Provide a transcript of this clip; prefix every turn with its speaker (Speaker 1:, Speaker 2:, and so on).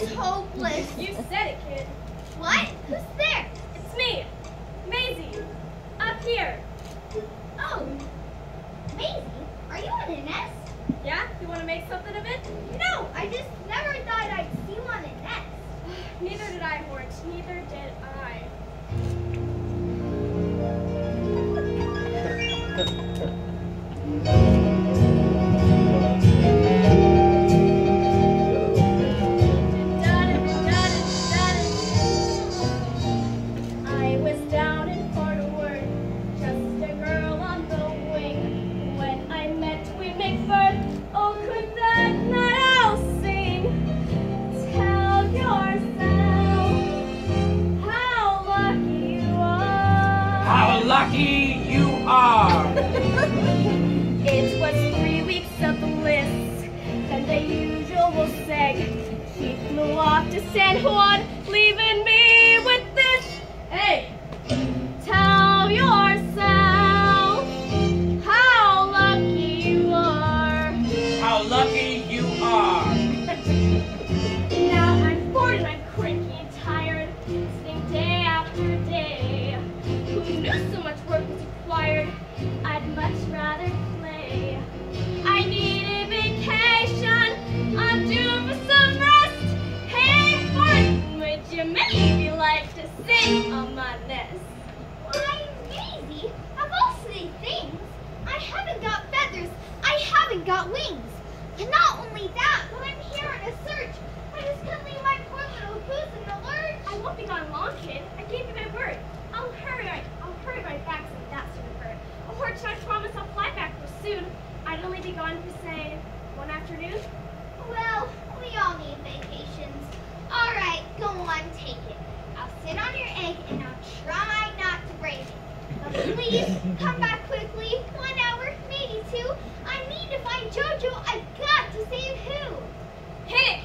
Speaker 1: It's hopeless.
Speaker 2: You said it, kid.
Speaker 1: What? Who's there?
Speaker 2: It's me, Mayzie, up here.
Speaker 1: Oh, Mayzie, are you in a nest?
Speaker 2: Yeah? You want to make something of it?
Speaker 1: No, I just never thought I'd see one in a nest.
Speaker 2: Neither did I, Hort. Neither did I. I was down in Fort Worth, just a girl on the wing. When I met Twin McFirth, oh, could that night owl sing? Tell yourself how lucky you are.
Speaker 3: How lucky you are!
Speaker 2: It was 3 weeks of bliss, and the usual seg. He flew off to San Juan, leaving me with this. Hey! Tell yourself how lucky you are.
Speaker 3: How lucky you are!
Speaker 2: Now I'm bored and I'm cranky and tired, sitting day after day. Who knew so much work was required? I'd much rather play. I need a vacation. I'm due for some rest. Hey, Fort, would you maybe like to sit on my nest?
Speaker 1: Why, Mayzie, of all silly things, I haven't got feathers, I haven't got wings. And not only that, but I'm here on a search. I just couldn't leave my poor little goose in the lurch.
Speaker 2: I won't be gone long, kid. I gave you my word. I'll hurry right back so that soon occurred. A horse, I promise I'll fly back real soon. I'd only be gone for, say, one afternoon.
Speaker 1: Well, we all need vacations. All right, go on, take it. I'll sit on your egg and I'll try not to break it. But please, come back quickly. 1 hour, maybe 2. I need to find Jojo. I've got to save who?
Speaker 2: Hit it,